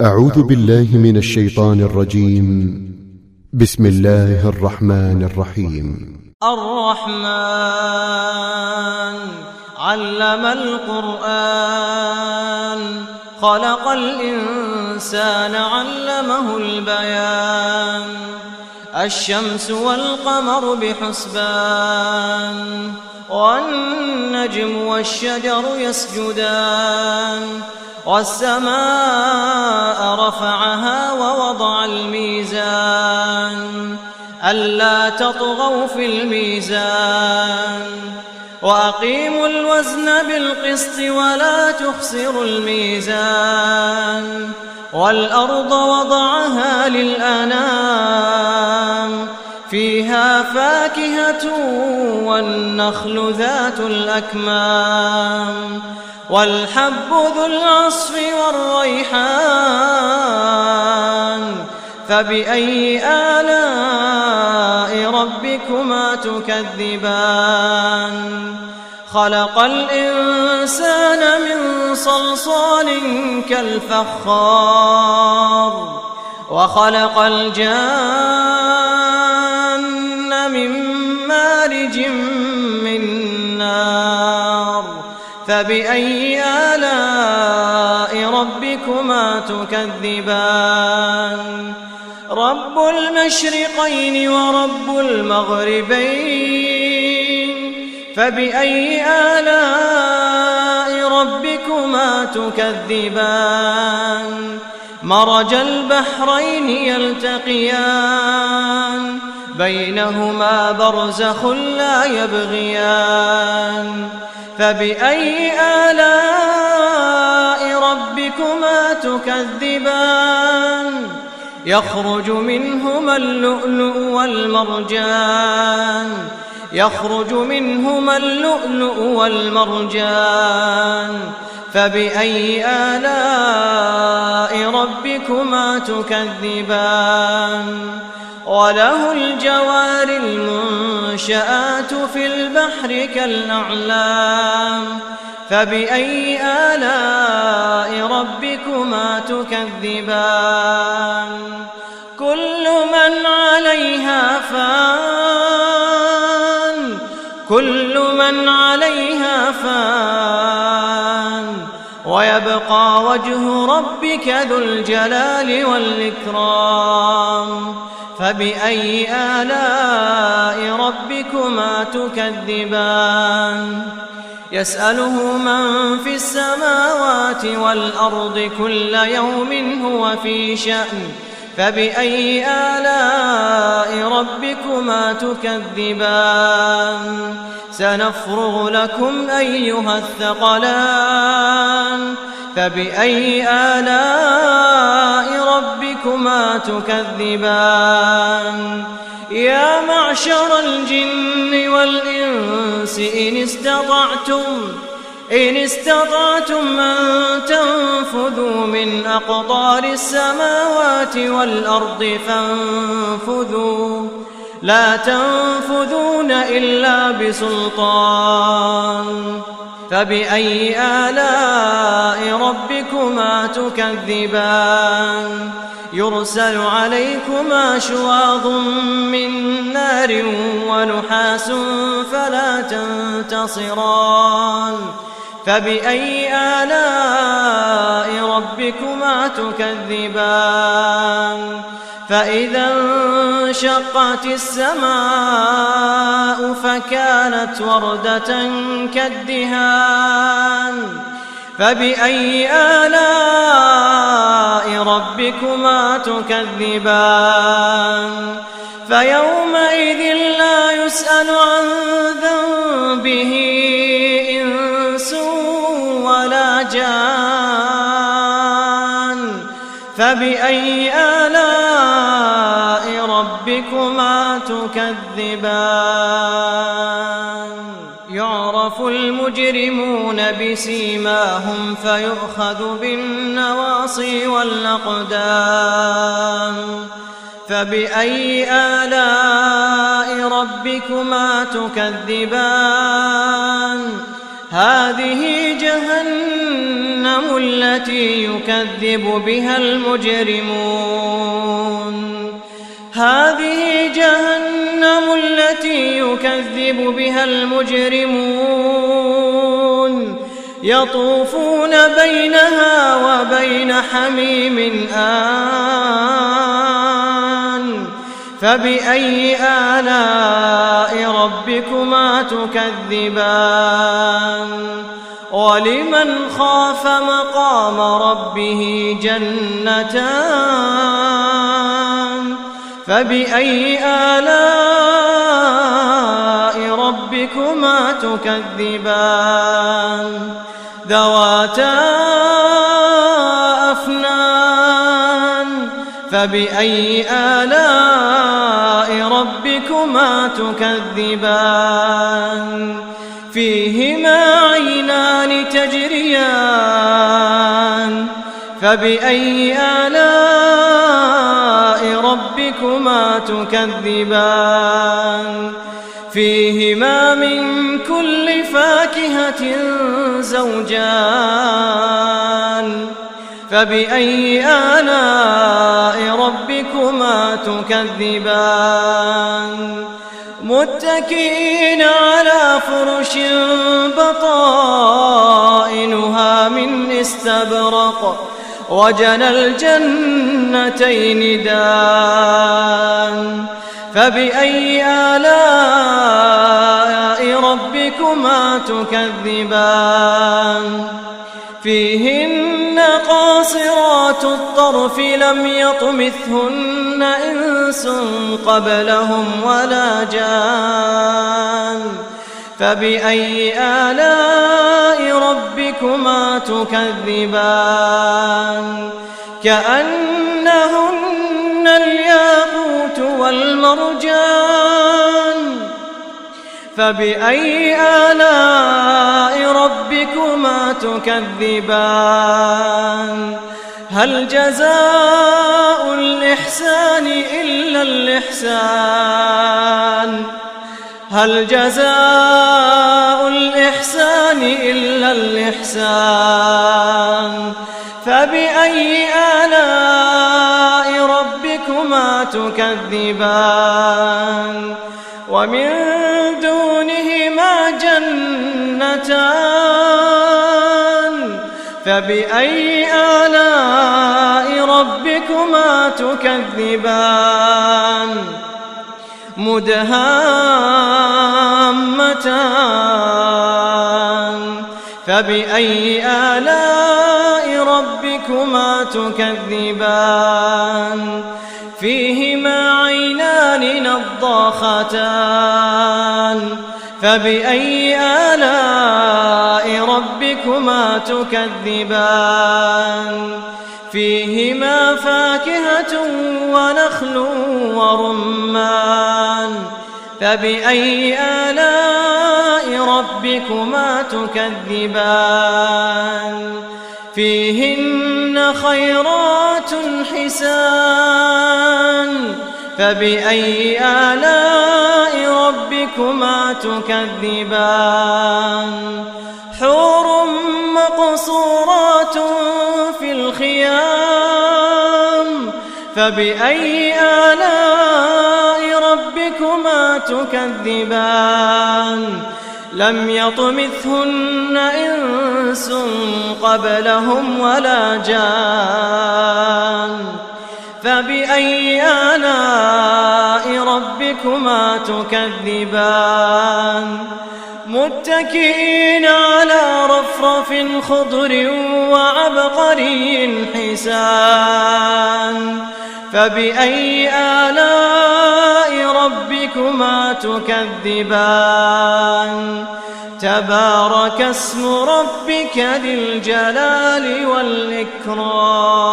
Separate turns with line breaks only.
أعوذ بالله من الشيطان الرجيم. بسم الله الرحمن الرحيم.
الرحمن علم القرآن خلق الإنسان علمه البيان الشمس والقمر بحسبان والنجم والشجر يسجدان والسماء رفعها ووضع الميزان ألا تطغوا في الميزان وأقيموا الوزن بالقسط ولا تخسروا الميزان والأرض وضعها للأنام فيها فاكهة والنخل ذات الأكمام والحب ذو العصف والريحان فبأي آلاء ربكما تكذبان خلق الإنسان من صلصال كالفخار وخلق الجان من مارج من نار فبأي آلاء ربكما تكذبان رب المشرقين ورب المغربين فبأي آلاء ربكما تكذبان مرج البحرين يلتقيان بينهما برزخ لا يبغيان فبأي آلاء ربكما تكذبان يخرج منهما اللؤلؤ والمرجان فبأي آلاء ربكما تكذبان وله الجوار المنشآت في البحر كالأعلام فبأي آلاء ربكما تكذبان كل من عليها فان ويبقى وجه ربك ذو الجلال والإكرام فبأي آلاء ربكما تكذبان يسأله من في السماوات والأرض كل يوم هو في شأن فبأي آلاء ربكما تكذبان سنفرغ لكم أيها الثقلان فبأي آلاء ربكما تكذبان يا معشر الجن والإنس إن استطعتم أن تنفذوا من أقطار السماوات والأرض فانفذوا لا تنفذون إلا بسلطان فبأي آلاء ربكما تكذبان يرسل عليكما شواظ من نار ونحاس فلا تنتصران فبأي آلاء ربكما تكذبان فإذا انشقت السماء فكانت وردة كالدهان فبأي آلاء ربكما تكذبان فيومئذ لا يسأل عن ذنبه إنس ولا جان فبأي آلاء ربكما تكذبان يعرف المجرمون بسيماهم فيؤخذ بالنواصي والأقدام فبأي آلاء ربكما تكذبان هذه جهنم التي يكذب بها المجرمون هذه جهنم التي يكذب بها المجرمون يطوفون بينها وبين حميم آن فبأي آلاء ربكما تكذبان ولمن خاف مقام ربه جنتان فبأي آلاء ربكما تكذبان ذواتا أفنان فبأي آلاء ربكما تكذبان فيهما عينان تجريان فبأي آلاء ربكما تكذبان فيهما من كل فاكهة زوجان فبأي آلاء ربكما تكذبان متكئين على فرش بطائنها من استبرق وجنى الجنتين دان فبأي آلاء ربكما تكذبان فيهن قاصرات الطرف لم يطمثهن إنس قبلهم ولا جان فبأي آلاء ربكما تكذبان كأنهن الياقوت والمرجان فبأي آلاء ربكما تكذبان هل جزاء الإحسان إلا الإحسان هل جزاء الإحسان إلا الإحسان فبأي آلاء ربكما تكذبان ومن دونهما جنتان فبأي آلاء ربكما تكذبان مدهامتان فبأي آلاء ربكما تكذبان فيهما عينان نضاختان فبأي آلاء ربكما تكذبان فيهما فاكهة ونخل ورمان فبأي آلاء ربكما تكذبان فيهن خيرات حسان فبأي آلاء ربكما تكذبان حور مقصورات في الخيام فبأي آلاء ربكما تكذبان لم يطمثهن إنس قبلهم ولا جان فبأي آلاء ربكما تكذبان متكئين على رفرف خضر وعبقري حسان فبأي آلاء ربكما تكذبان تبارك اسم ربك ذي الجلال والإكرام.